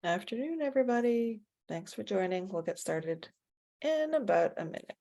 Afternoon, everybody. Thanks for joining. We'll get started in about a minute.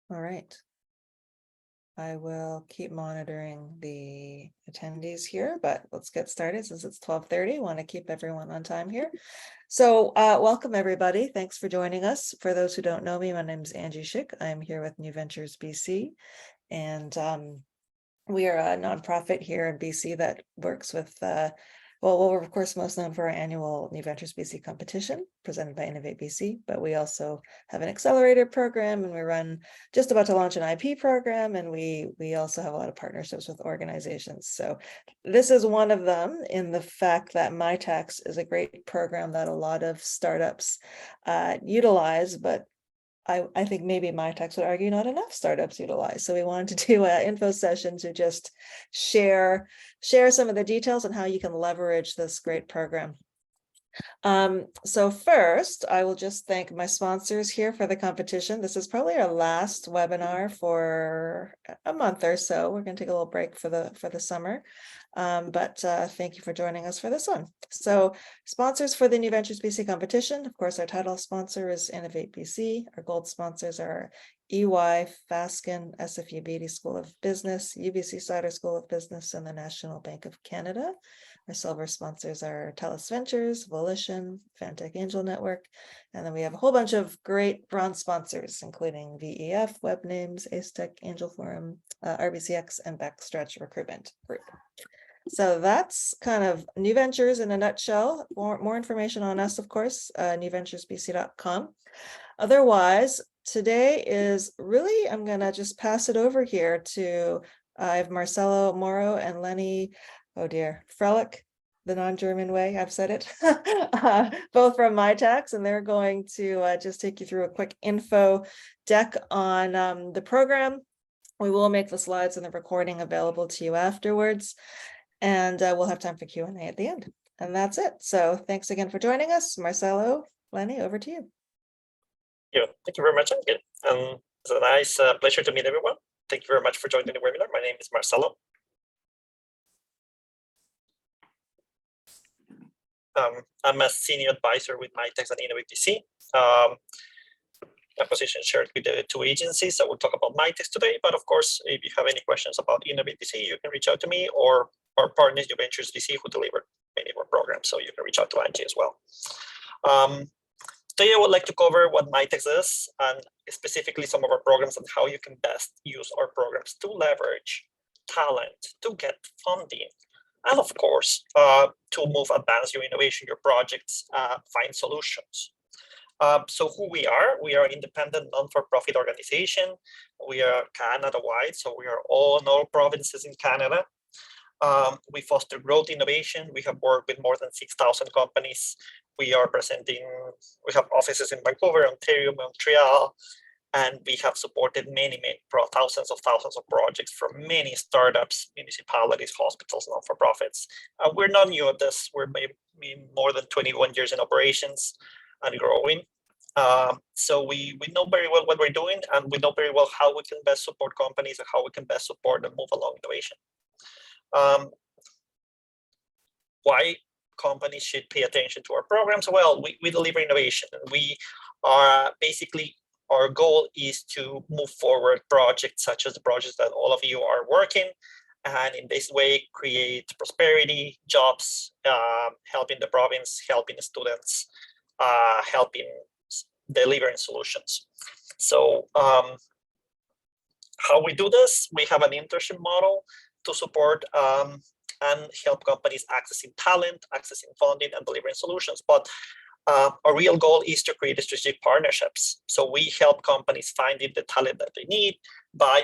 All right. I will keep monitoring the attendees here, but let's get started since it's 12:30. Want to keep everyone on time here. So welcome, everybody. Thanks for joining us. For those who don't know me, my name is Angie Schick. I'm here with New Ventures BC, and we are a nonprofit here in BC that works with well, we're of course most known for our annual New Ventures BC competition presented by Innovate BC, but we also have an accelerator program, and we run just about to launch an IP program, and we also have a lot of partnerships with organizations. So this is one of them, in the fact that Mitacs is a great program that a lot of startups utilize, but I think maybe Mitacs would argue not enough startups utilize. So we wanted to do an info session to just share some of the details on how you can leverage this great program. So first, I will just thank my sponsors here for the competition. This is probably our last webinar for a month or so. We're going to take a little break for the summer. But thank you for joining us for this one. So sponsors for the New Ventures BC competition, of course, our title sponsor is Innovate BC. Our gold sponsors are EY, Fasken, SFU Beatty School of Business, UBC Sauder School of Business, and the National Bank of Canada. Our silver sponsors are TELUS Ventures, Volition, Fantech Angel Network, and then we have a whole bunch of great bronze sponsors, including VEF, WebNames, Acetech, Angel Forum, RBCX, and Backstretch Recruitment Group. So that's kind of New Ventures in a nutshell. More information on us, of course, newventuresbc.com. Otherwise, today is really, I'm going to just pass it over here to, I have Marcelo Mora and Lenny, oh dear, Frelick, the non-German way, I've said it, both from Mitacs, and they're going to just take you through a quick info deck on the program. We will make the slides and the recording available to you afterwards. And we'll have time for Q&A at the end. And that's it. So thanks again for joining us. Marcelo, Lenny, over to you. Thank you very much, Angie. It's a nice pleasure to meet everyone. Thank you very much for joining the webinar. My name is Marcelo. I'm a senior advisor with Mitacs and Innovate BC. My position shared with the two agencies. I will talk about Mitacs today, but of course, if you have any questions about Innovate BC, you can reach out to me or our partners, New Ventures BC, who deliver many of our programs. So you can reach out to Angie as well. Today, I would like to cover what Mitacs is, and specifically some of our programs and how you can best use our programs to leverage talent, to get funding, and of course, to advance your innovation, your projects, find solutions. So who we are an independent non-for-profit organization. We are Canada-wide, so we are all in all provinces in Canada. We foster growth innovation. We have worked with more than 6,000 companies. We are we have offices in Vancouver, Ontario, Montreal, and we have supported many thousands of projects from many startups, municipalities, hospitals, non-for-profits. We're not new at this. We're maybe more than 21 years in operations and growing. So we know very well what we're doing, and we know very well how we can best support companies and how we can best support and move along innovation. Why companies should pay attention to our programs? Well, we deliver innovation. We are basically, our goal is to move forward projects such as the projects that all of you are working, and in this way create prosperity, jobs, helping the province, helping the students, helping delivering solutions. So how we do this, we have an internship model to support and help companies accessing talent, accessing funding, and delivering solutions. But our real goal is to create strategic partnerships. So we help companies finding the talent that they need by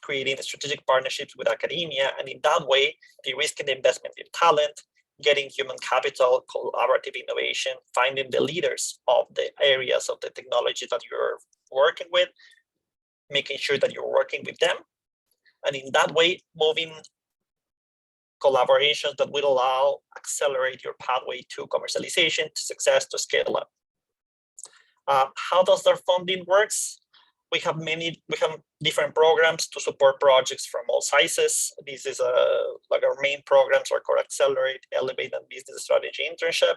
creating strategic partnerships with academia, and in that way, de-risking the investment in talent, getting human capital, collaborative innovation, finding the leaders of the areas of the technology that you're working with, making sure that you're working with them, and in that way, moving collaborations that will allow accelerate your pathway to commercialization, to success, to scale up. How does their funding works? We have different programs to support projects from all sizes. This is like our main programs are called Accelerate, Elevate, and Business Strategy Internship.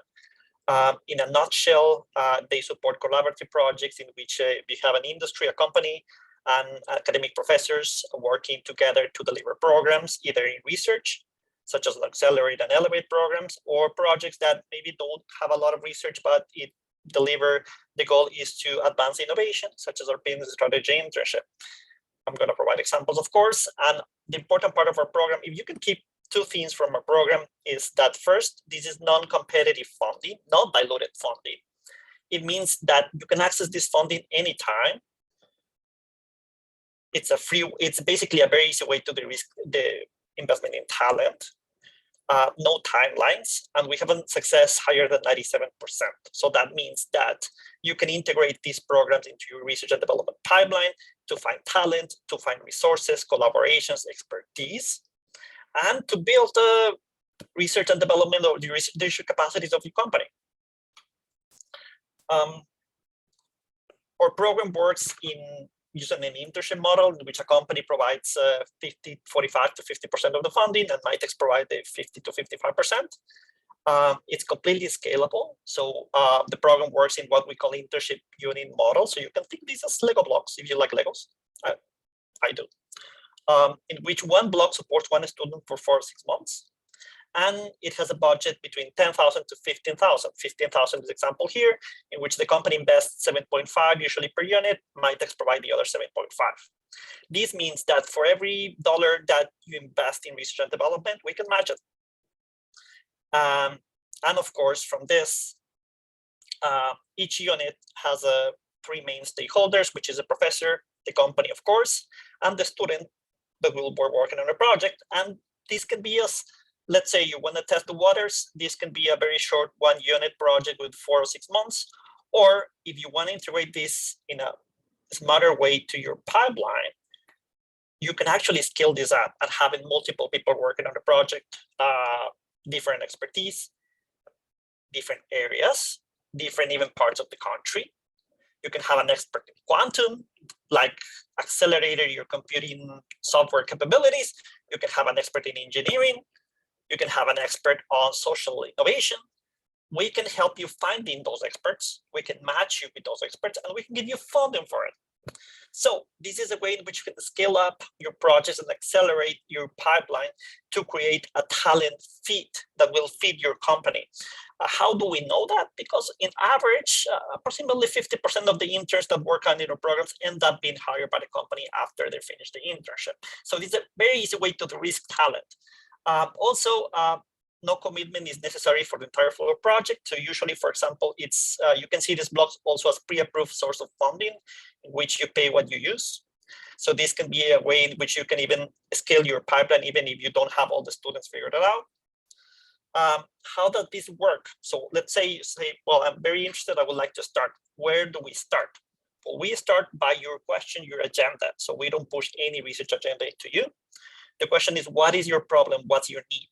In a nutshell, they support collaborative projects in which we have an industry, a company, and academic professors working together to deliver programs, either in research, such as Accelerate and Elevate programs, or projects that maybe don't have a lot of research, but it deliver. The goal is to advance innovation, such as our business strategy internship. I'm going to provide examples, of course. And the important part of our program, if you can keep two things from our program, is that first, this is non-competitive funding, not diluted funding. It means that you can access this funding anytime. It's basically a very easy way to de-risk the investment in talent. No timelines, and we have a success higher than 97%. So that means that you can integrate these programs into your research and development pipeline to find talent, to find resources, collaborations, expertise, and to build the research and development of the research capacities of your company. Our program works in using an internship model in which a company provides 45 to 50% of the funding, and Mitacs provide the 50 to 55%. It's completely scalable. So the program works in what we call internship unit model. So you can think these as Lego blocks if you like Legos. I do. In which one block supports one student for 4 or 6 months. And it has a budget between 10,000 to 15,000. 15,000 is the example here, in which the company invests 7.5 usually per unit. Mitacs provide the other 7.5. This means that for every $1 that you invest in research and development, we can match it. And of course, from this, each unit has 3 main stakeholders, which is a professor, the company, of course, and the student that will be working on a project. And this can be as, let's say you want to test the waters, this can be a very short 1 unit project with 4 or 6 months. Or if you want to integrate this in a smarter way to your pipeline, you can actually scale this up and having multiple people working on the project, different expertise, different areas, different even parts of the country. You can have an expert in Quantun, like accelerator your computing software capabilities. You can have an expert in engineering. You can have an expert on social innovation. We can help you finding those experts. We can match you with those experts, and we can give you funding for it. So this is a way in which you can scale up your projects and accelerate your pipeline to create a talent fit that will fit your company. How do we know that? Because in average, approximately 50% of the interns that work on your programs end up being hired by the company after they finish the internship. So this is a very easy way to de-risk talent. Also, no commitment is necessary for the entire flow project. So usually, for example, it's you can see these blocks also as pre-approved source of funding, in which you pay what you use. So this can be a way in which you can even scale your pipeline, even if you don't have all the students figured it out. How does this work? So let's say you say, well, I'm very interested, I would like to start. Where do we start? Well, we start by your question, your agenda. So we don't push any research agenda into you. The question is, what is your problem? What's your need?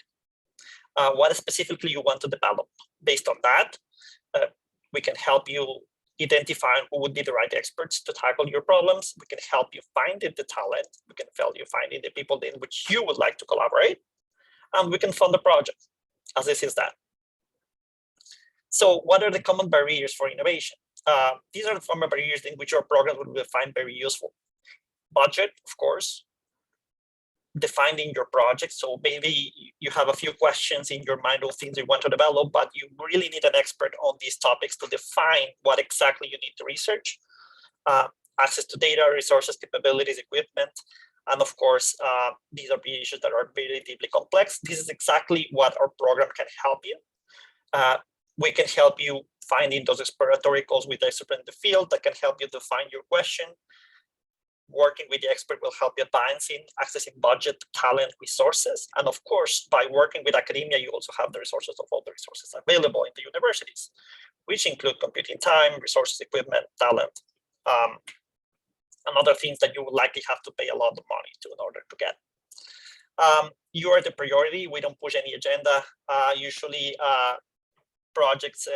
What specifically you want to develop? Based on that, we can help you identify who would be the right experts to tackle your problems. We can help you find the talent. We can help you finding the people in which you would like to collaborate. And we can fund the project, as this is that. So what are the common barriers for innovation? These are the common barriers in which your program will find very useful. Budget, of course. Defining your project. So maybe you have a few questions in your mind of things you want to develop, but you really need an expert on these topics to define what exactly you need to research. Access to data, resources, capabilities, equipment. And of course, these are issues that are very deeply complex. This is exactly what our program can help you. We can help you finding those exploratory calls with experts in the field that can help you define your question. working with the expert will help you advance in accessing budget, talent, resources. And of course, by working with academia, you also have the resources of all the resources available in the universities, which include computing time, resources, equipment, talent, and other things that you will likely have to pay a lot of money to in order to get. You are the priority. We don't push any agenda. Usually projects,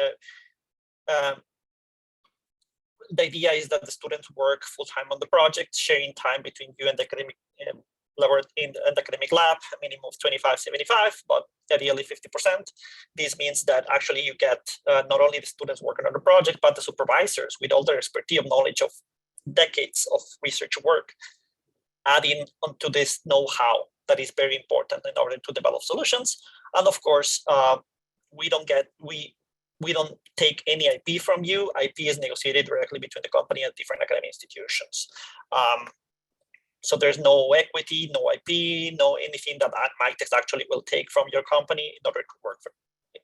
the idea is that the students work full-time on the project, sharing time between you and the academic in the academic lab, a minimum of 25-75, but ideally 50%. This means that actually you get not only the students working on the project, but the supervisors with all their expertise of knowledge of decades of research work, adding onto this know-how that is very important in order to develop solutions. And of course, we don't take any IP from you. IP is negotiated directly between the company and different academic institutions. So there's no equity, no IP, no anything that Mitacs actually will take from your company in order to work for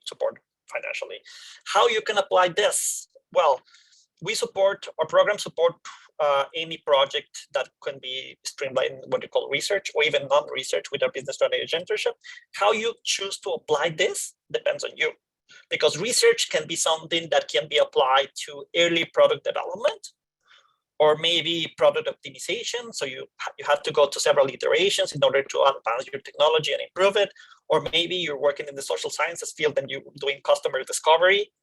support financially. How you can apply this? Well, we support, our program support any project that can be streamlined, what you call research, or even non-research with a business strategy internship. How you choose to apply this depends on you, because research can be something that can be applied to early product development, or maybe product optimization. So you have to go to several iterations in order to advance your technology and improve it. Or maybe you're working in the social sciences field and you're doing customer discovery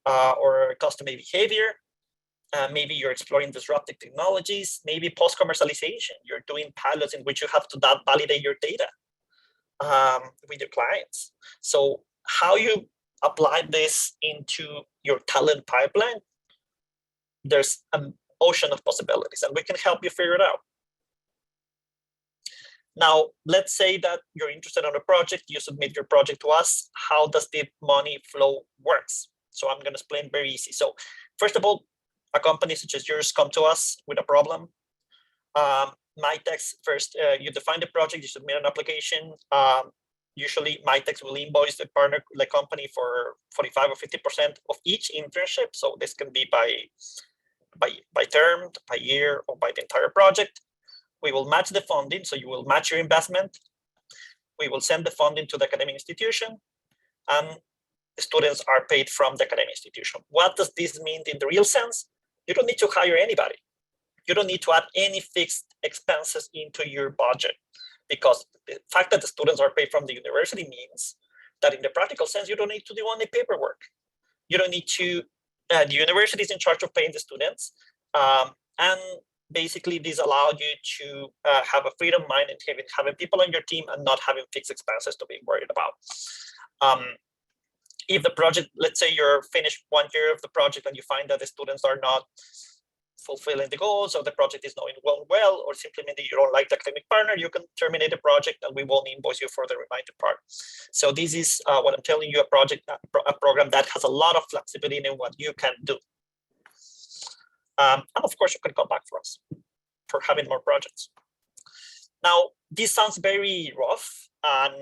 or customer behavior. Maybe you're exploring disruptive technologies, maybe post-commercialization. You're doing pilots in which you have to validate your data with your clients. So how you apply this into your talent pipeline, there's an ocean of possibilities, and we can help you figure it out. Now, let's say that you're interested in a project, you submit your project to us. How does the money flow works? So I'm going to explain very easy. So first of all, a company such as yours come to us with a problem. Mitacs, first, you define the project, you submit an application. Usually Mitacs will invoice the partner, the company for 45 or 50% of each internship. So this can be by term, by year, or by the entire project. We will match the funding, so you will match your investment. We will send the funding to the academic institution, and the students are paid from the academic institution. What does this mean in the real sense? You don't need to hire anybody. You don't need to add any fixed expenses into your budget, because the fact that the students are paid from the university means that in the practical sense, you don't need to do any paperwork. You don't need to, the university is in charge of paying the students. And basically this allows you to have a freedom of mind and having people on your team and not having fixed expenses to be worried about. If the project, let's say you're finished 1 year of the project and you find that the students are not fulfilling the goals, or the project is not going well, or simply maybe you don't like the academic partner, you can terminate the project and we won't invoice you for the remainder part. So this is what I'm telling you, a program that has a lot of flexibility in what you can do. And of course, you can come back for us for having more projects. Now, this sounds very rough and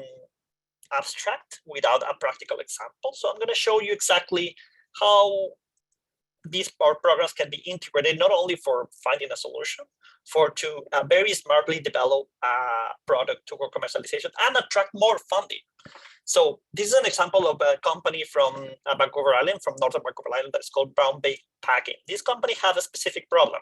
abstract without a practical example. So I'm going to show you exactly how these programs can be integrated, not only for finding a solution, to very smartly develop a product to commercialization and attract more funding. So this is an example of a company from Vancouver Island, from northern Vancouver Island, that is called Brown Bay Packing. This company has a specific problem.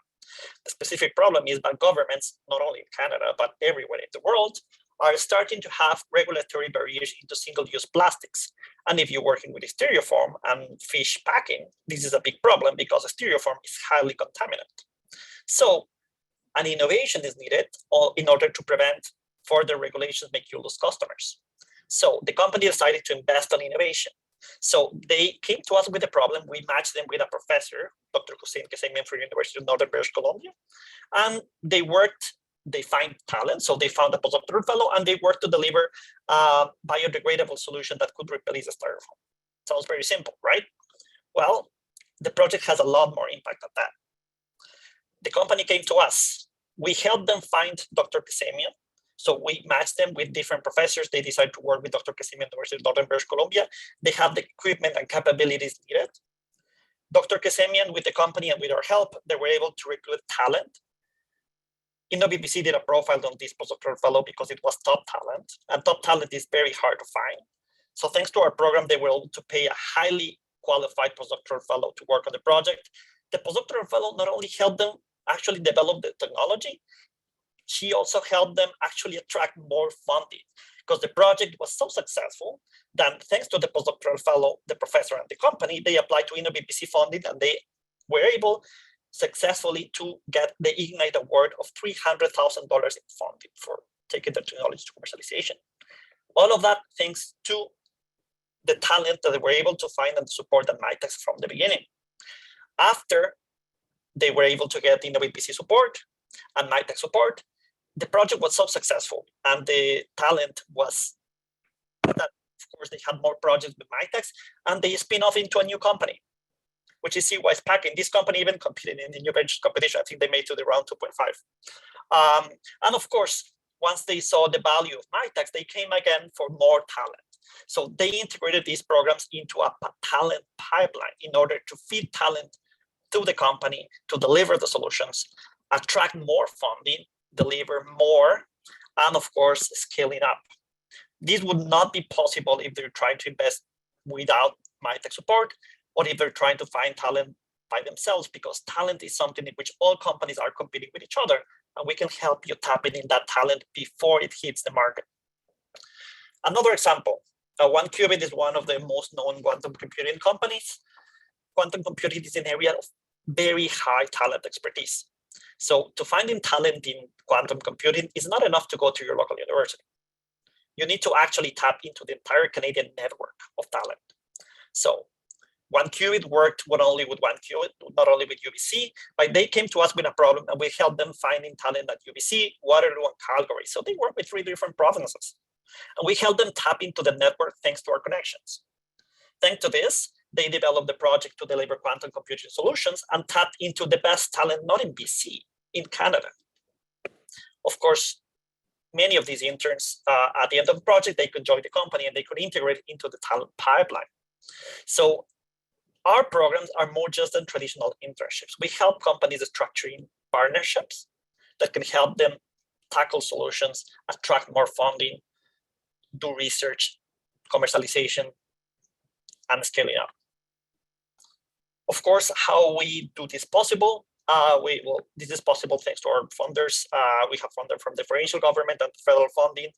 The specific problem is that governments, not only in Canada, but everywhere in the world, are starting to have regulatory barriers into single-use plastics. And if you're working with Styrofoam and fish packing, this is a big problem because Styrofoam is highly contaminant. So an innovation is needed in order to prevent further regulations make you lose customers. So the company decided to invest in innovation. So they came to us with a problem. We matched them with a professor, Dr. Hussein Kesemian from the University of Northern British Columbia. And they find talent. So they found a postdoctoral fellow and they worked to deliver a biodegradable solution that could replace the Styrofoam. Sounds very simple, right? Well, the project has a lot more impact than that. The company came to us. We helped them find Dr. Kesemian. So we matched them with different professors. They decided to work with Dr. Kesemian, University of Northern British Columbia. They have the equipment and capabilities needed. Dr. Kesemian, with the company and with our help, they were able to recruit talent Innovate BC did a profile on this postdoctoral fellow because it was top talent, and top talent is very hard to find. So thanks to our program, they were able to pay a highly qualified postdoctoral fellow to work on the project. The postdoctoral fellow not only helped them actually develop the technology, she also helped them actually attract more funding, because the project was so successful that thanks to the postdoctoral fellow, the professor and the company, they applied to Innovate BC funding, and they were able successfully to get the Ignite Award of $300,000 in funding for taking the technology to commercialization. All of that thanks to the talent that they were able to find and support at Mitacs from the beginning. After they were able to get Innovate BC support and Mitacs support, the project was so successful, and the talent was that, of course, they had more projects with Mitacs, and they spin off into a new company, which is CY's Packing. This company even competed in the new ventures competition. I think they made to the round 2.5. And of course, once they saw the value of Mitacs, they came again for more talent. So they integrated these programs into a talent pipeline in order to feed talent to the company, to deliver the solutions, attract more funding, deliver more, and of course, scaling up. This would not be possible if they're trying to invest without Mitacs support, or if they're trying to find talent by themselves, because talent is something in which all companies are competing with each other, and we can help you tap in that talent before it hits the market. Another example, OneQubit is one of the most known quantum computing companies. Quantum computing is an area of very high talent expertise. So to finding talent in quantum computing is not enough to go to your local university. You need to actually tap into the entire Canadian network of talent. So OneQubit worked not only with OneQubit, not only with UBC, but they came to us with a problem, and we helped them finding talent at UBC, Waterloo, and Calgary. So they work with 3 different provinces. And we helped them tap into the network thanks to our connections. Thanks to this, they developed the project to deliver quantum computing solutions and tapped into the best talent, not in BC, in Canada. Of course, many of these interns, at the end of the project, they could join the company and they could integrate into the talent pipeline. So our programs are more just than traditional internships. We help companies structuring partnerships that can help them tackle solutions, attract more funding, do research, commercialization, and scaling up. Of course, how we do this possible? This is possible thanks to our funders. We have funders from the provincial government and federal funding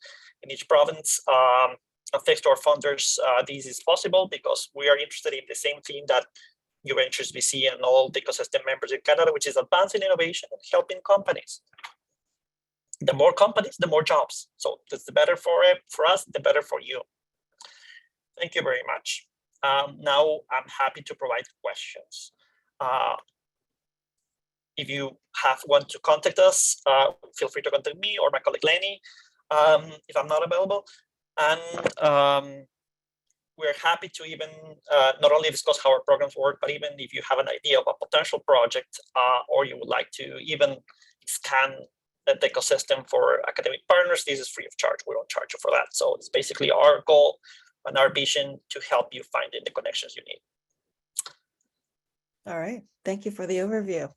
in each province. And thanks to our funders, this is possible because we are interested in the same thing that New Ventures BC and all the ecosystem members in Canada, which is advancing innovation and helping companies. The more companies, the more jobs. So the better for us, the better for you. Thank you very much. Now I'm happy to provide questions. If you want to contact us, feel free to contact me or my colleague Lenny if I'm not available. And we're happy to even not only discuss how our programs work, but even if you have an idea of a potential project or you would like to even scan the ecosystem for academic partners, this is free of charge. We don't charge you for that. So it's basically our goal and our vision to help you find the connections you need. All right, thank you for the overview.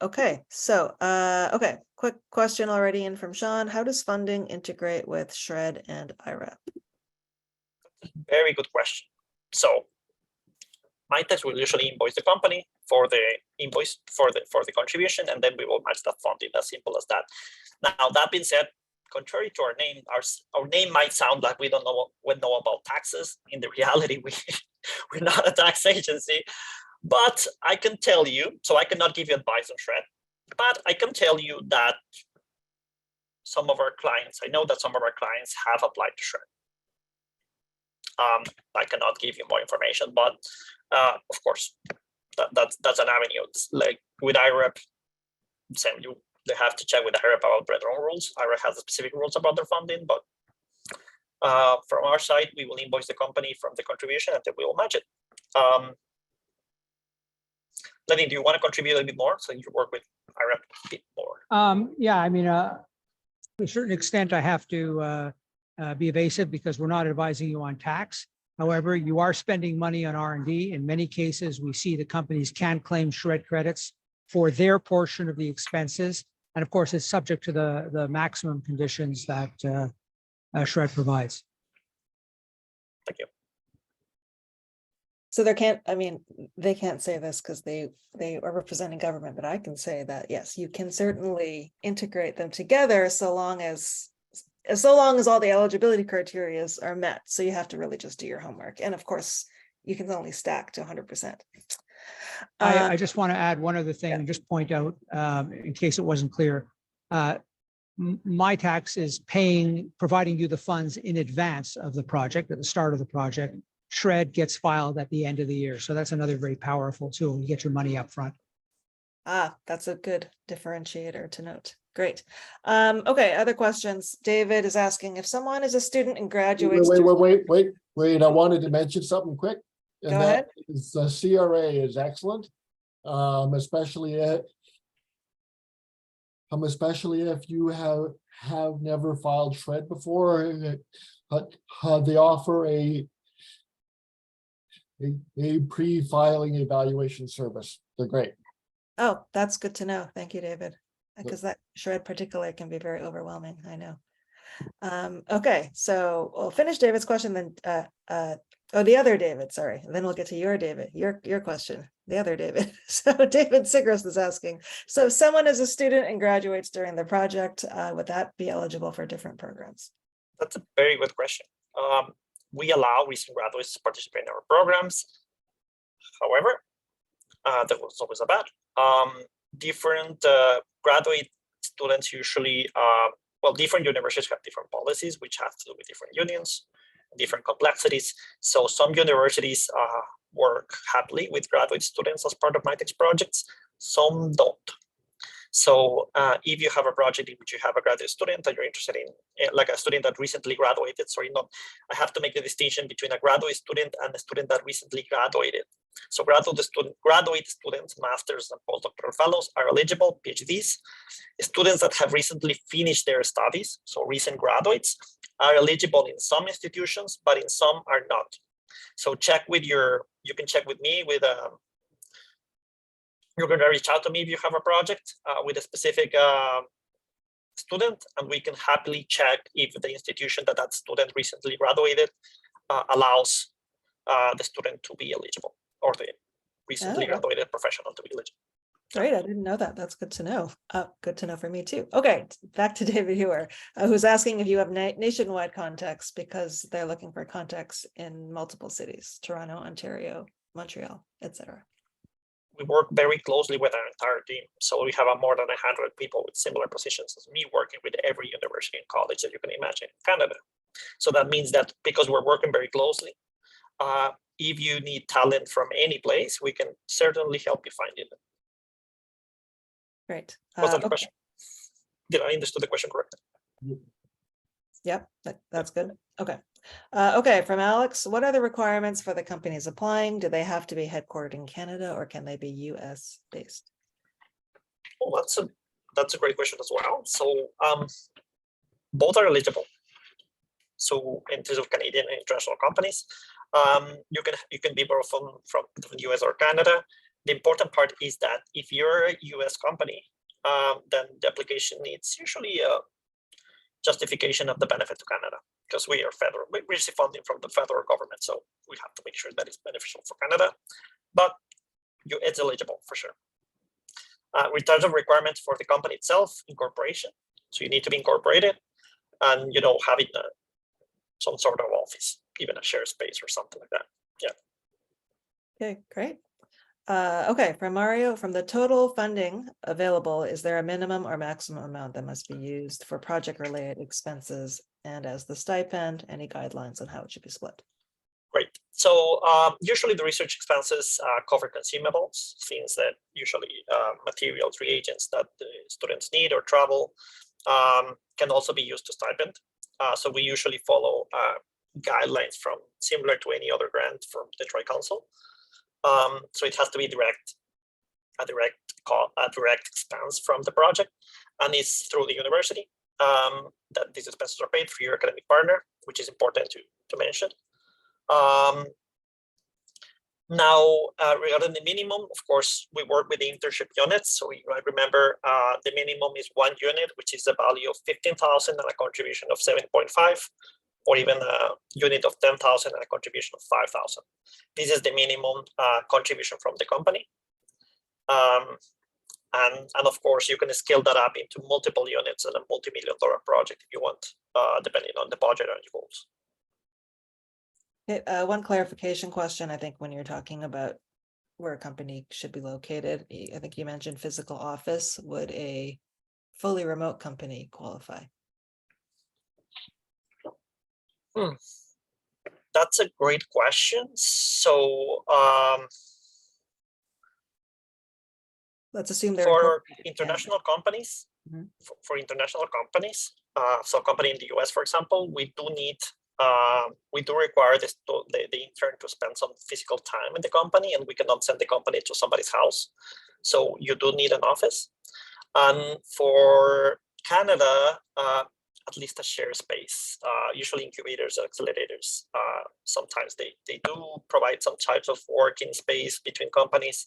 Okay, so okay, quick question already in from Sean. How does funding integrate with SHRED and IREP? Very good question. So Mitacs will usually invoice the company for the invoice for the contribution, and then we will match that funding. As simple as that. Now, that being said, contrary to our name, our name might sound like we know about taxes. In the reality, we're not a tax agency. But I can tell you, so I cannot give you advice on SHRED, but I can tell you that some of our clients, I know that some of our clients have applied to SHRED. I cannot give you more information, but of course, that's an avenue. It's like with IREP, they have to check with IREP about their own rules. IREP has specific rules about their funding, but from our side, we will invoice the company from the contribution and then we will match it. Lenny, do you want to contribute a bit more? So you work with IREP a bit more. Yeah, I mean, to a certain extent, I have to be evasive because we're not advising you on tax. However, you are spending money on R&D. In many cases, we see the companies can claim SHRED credits for their portion of the expenses. And of course, it's subject to the maximum conditions that SHRED provides. Thank you. So they can't say this because they are representing government, but I can say that, yes, you can certainly integrate them together so long as all the eligibility criteria are met. So you have to really just do your homework. And of course, you can only stack to 100%. I just want to add one other thing yeah. and just point out, in case it wasn't clear, Mitacs is providing you the funds in advance of the project, at the start of the project. SHRED gets filed at the end of the year. So that's another very powerful tool. You get your money up front. That's a good differentiator to note. Great. Okay, other questions. David is asking if someone is a student and graduates. Wait. I wanted to mention something quick. And Go that ahead. is the CRA is excellent, especially if you have never filed SHRED before. They offer a pre-filing evaluation service. They're great. Oh, that's good to know. Thank you, David. Because that SHRED particularly can be very overwhelming. I know. Okay, so we'll finish David's question, then the other David, sorry. And then we'll get to your David, your question, the other David. So David Sigris is asking, so if someone is a student and graduates during the project, would that be eligible for different programs? That's a very good question. We allow recent graduates to participate in our programs. However, there was always a but. Different graduate students usually, different universities have different policies, which have to do with different unions, different complexities. So some universities work happily with graduate students as part of Mitacs projects, some don't. So if you have a project in which you have a graduate student that you're interested in, like a student that recently graduated, I have to make the distinction between a graduate student and a student that recently graduated. So graduate students, masters and postdoctoral fellows are eligible, PhDs. Students that have recently finished their studies, so recent graduates, are eligible in some institutions, but in some are not. So you can check with me you're going to reach out to me if you have a project with a specific student, and we can happily check if the institution that student recently graduated allows the student to be eligible, or the recently graduated professional to be eligible. Great, I didn't know that. That's good to know. Good to know for me too. Okay, back to David Hewer, who's asking if you have nationwide contacts, because they're looking for contacts in multiple cities: Toronto, Ontario, Montreal, etc. We work very closely with our entire team. So we have more than 100 people with similar positions as me, working with every university and college that you can imagine in Canada. So that means that because we're working very closely, if you need talent from any place, we can certainly help you find it. Great. Was that the question? Did I understand the question correctly? Yep, that's good. Okay. Okay, from Alex, what are the requirements for the companies applying? Do they have to be headquartered in Canada, or can they be US based? Well, that's a great question as well. So both are eligible. So in terms of Canadian and international companies, you can be both from the US or Canada. The important part is that if you're a US company, then the application needs usually a justification of the benefit to Canada, because we are federal. We receive funding from the federal government, so we have to make sure that it's beneficial for Canada. But it's eligible for sure. In terms of requirements for the company itself, incorporation. So you need to be incorporated, and having some sort of office, even a share space or something like that. Yeah. Okay, great. Okay, from Mario, from the total funding available, is there a minimum or maximum amount that must be used for project-related expenses? And as the stipend, any guidelines on how it should be split? Great. So usually the research expenses cover consumables, things that usually materials, reagents that the students need or travel, can also be used to stipend. So we usually follow guidelines from similar to any other grant from the Tri-Council. So it has to be a direct expense from the project, and it's through the university that these expenses are paid for your academic partner, which is important to mention. Now, regarding the minimum, of course, we work with the internship units. So I remember the minimum is 1 unit, which is a value of 15,000 and a contribution of 7.5, or even a unit of 10,000 and a contribution of 5,000. This is the minimum contribution from the company. And of course, you can scale that up into multiple units and a multi-million-dollar project if you want, depending on the budget and your goals. Okay, one clarification question. I think when you're talking about where a company should be located, I think you mentioned physical office. Would a fully remote company qualify? That's a great question. So Let's assume they're for incorporated in international companies, Mhm. for international companies, so a company in the US, for example, we do require the intern to spend some physical time in the company, and we cannot send the company to somebody's house. So you do need an office. And for Canada, at least a share space, usually incubators or accelerators. Sometimes they do provide some types of working space between companies,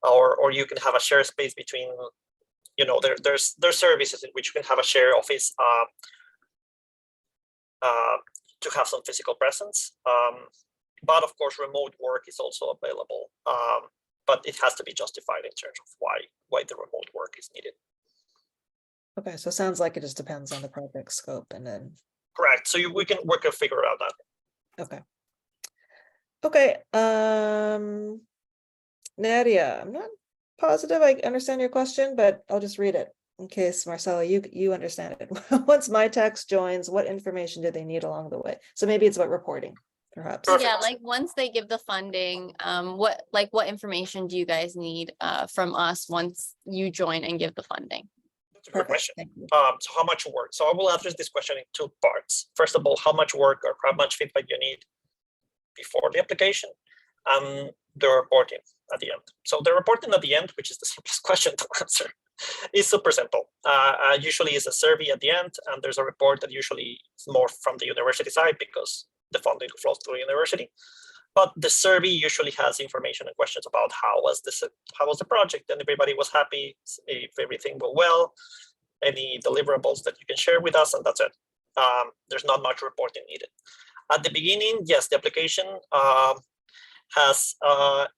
or you can have a share space between, there's services in which you can have a share office to have some physical presence. But of course, remote work is also available, but it has to be justified in terms of why the remote work is needed. Okay, so it sounds like it just depends on the project scope and then, Correct. So we can figure out that. okay. Okay, Nadia, I'm not positive I understand your question, but I'll just read it in case Marcelo, you understand it. Once Mitacs joins, what information do they need along the way? So maybe it's about reporting, perhaps. Perfect. Yeah, like once they give the funding, what information do you guys need from us once you join and give the funding? That's a good Perfect, question. thank you. So how much work? So I will address this question in 2 parts. First of all, how much work or how much feedback you need before the application, and the reporting at the end. So the reporting at the end, which is the simplest question to answer, is super simple. Usually it's a survey at the end, and there's a report that usually is more from the university side because the funding flows through the university. But the survey usually has information and questions about how was the project, and everybody was happy, if everything went well, any deliverables that you can share with us, and that's it. There's not much reporting needed. At the beginning, yes, the application has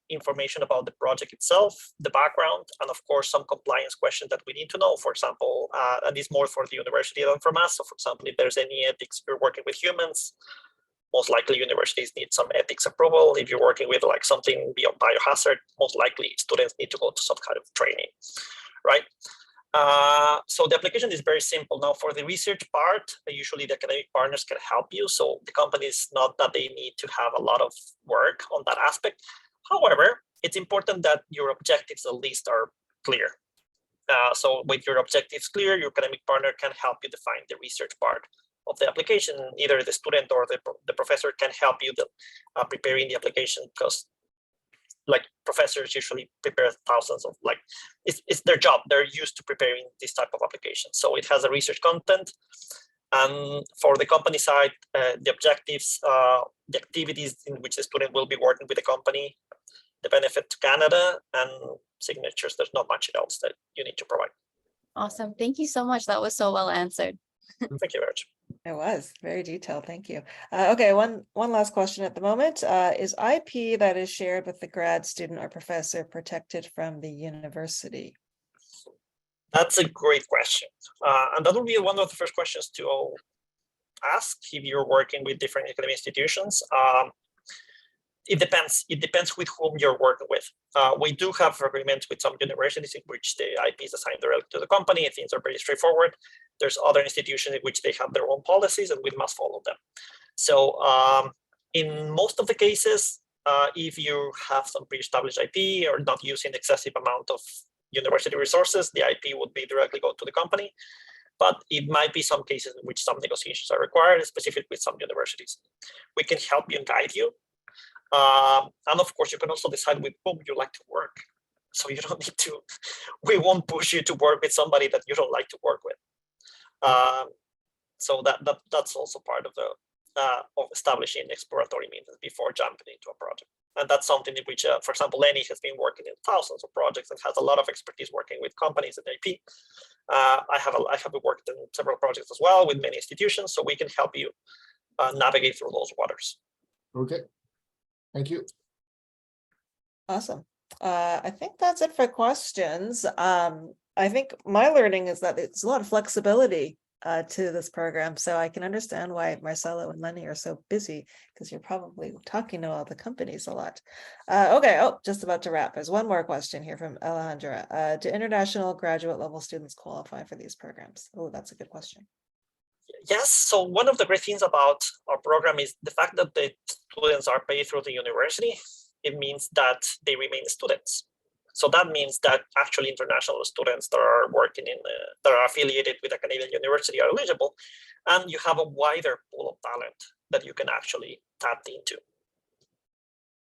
information about the project itself, the background, and of course, some compliance questions that we need to know. For example, and it's more for the university than from us. So for example, if there's any ethics, you're working with humans, most likely universities need some ethics approval. If you're working with like something beyond biohazard, most likely students need to go to some kind of training, right? So the application is very simple. Now for the research part, usually the academic partners can help you. So the company is not that they need to have a lot of work on that aspect. However, it's important that your objectives at least are clear. So with your objectives clear, your academic partner can help you define the research part of the application. Either the student or the professor can help you preparing the application, because like professors usually prepare thousands of it's their job. They're used to preparing this type of application. So it has a research content. And for the company side, the objectives, the activities in which the student will be working with the company, the benefit to Canada, and signatures. There's not much else that you need to provide. Awesome. Thank you so much. That was so well answered. Thank you very much. It was very detailed, thank you. Okay, one last question at the moment. Is IP that is shared with the grad student or professor protected from the university? That's a great question. And that will be one of the first questions to ask if you're working with different academic institutions. It depends. It depends with whom you're working with. We do have agreements with some universities in which the IP is assigned directly to the company, and things are very straightforward. There's other institutions in which they have their own policies, and we must follow them. So in most of the cases, if you have some pre-established IP or not using excessive amount of university resources, the IP would be directly go to the company. But it might be some cases in which some negotiations are required, specifically with some universities. We can help you and guide you. And of course, you can also decide with whom you like to work. So you don't need to, we won't push you to work with somebody that you don't like to work with. So that's also part of of establishing exploratory meetings before jumping into a project. And that's something in which, for example, Lenny has been working in thousands of projects and has a lot of expertise working with companies in AP. I have worked in several projects as well with many institutions, so we can help you navigate through those waters. Okay, thank you. Awesome. I think that's it for questions. I think my learning is that it's a lot of flexibility to this program, so I can understand why Marcelo and Lenny are so busy, because you're probably talking to all the companies a lot. Okay, just about to wrap. There's one more question here from Alejandra. Do international graduate level students qualify for these programs? Oh, that's a good question. Yes, so one of the great things about our program is the fact that the students are paid through the university. It means that they remain students. So that means that actually international students that are working that are affiliated with a Canadian university are eligible, and you have a wider pool of talent that you can actually tap into.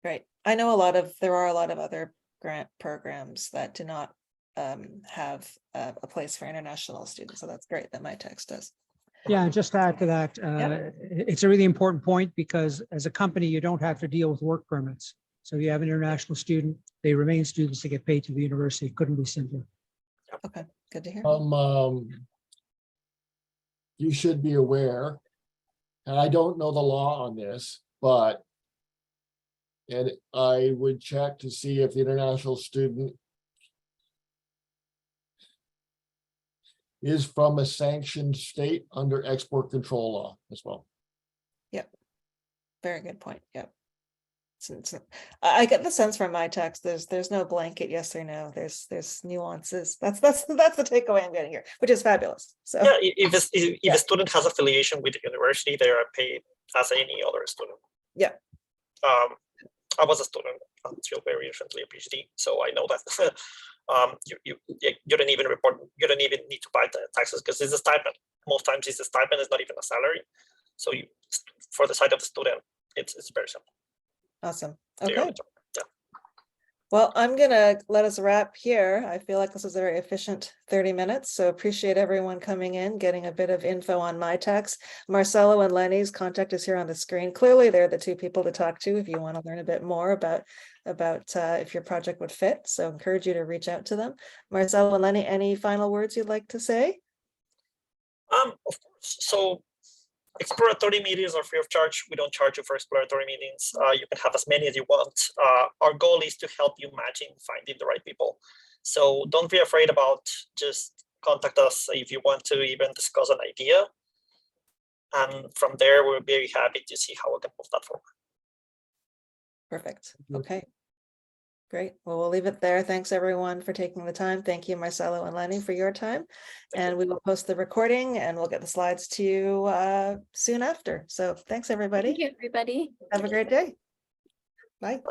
Great. I know there are a lot of other grant programs that do not have a place for international students. So that's great that Mitacs does. Yeah, and just to add to that, it's a really important point because as a company, you don't have to deal with work permits. So you have an international student, they remain students to get paid to the university. It couldn't be simpler. Okay, good to hear. You should be aware, and I don't know the law on this, but and I would check to see if the international student is from a sanctioned state under export control law as well. Yep. Very good point. Yep. I get the sense from Mitacs, there's no blanket yes or no. There's nuances. That's the takeaway I'm getting here, which is fabulous. So yeah, if a student has affiliation with the university, they are paid as any other student. Yeah. I was a student until very recently, a PhD, so I know that you don't even report, you don't even need to pay the taxes because it's a stipend. Most times it's a stipend, it's not even a salary. So for the side of the student, it's very simple. Awesome. Okay. Yeah. Well, I'm gonna let us wrap here. I feel like this was a very efficient 30 minutes, so appreciate everyone coming in, getting a bit of info on Mitacs. Marcelo and Lenny's contact is here on the screen. Clearly, they're the two people to talk to if you want to learn a bit more about if your project would fit. So encourage you to reach out to them. Marcelo and Lenny, any final words you'd like to say? Of course. So exploratory meetings are free of charge. We don't charge you for exploratory meetings. You can have as many as you want. Our goal is to help you matching, finding the right people. So don't be afraid about, just contact us if you want to even discuss an idea. And from there, we'll be very happy to see how we can move that forward. Perfect. Okay. Great. Well, we'll leave it there. Thanks everyone for taking the time. Thank you, Marcelo and Lenny, for your time. And we will post the recording and we'll get the slides to you soon after. So thanks everybody. Thank you, everybody. Have a great day. Bye.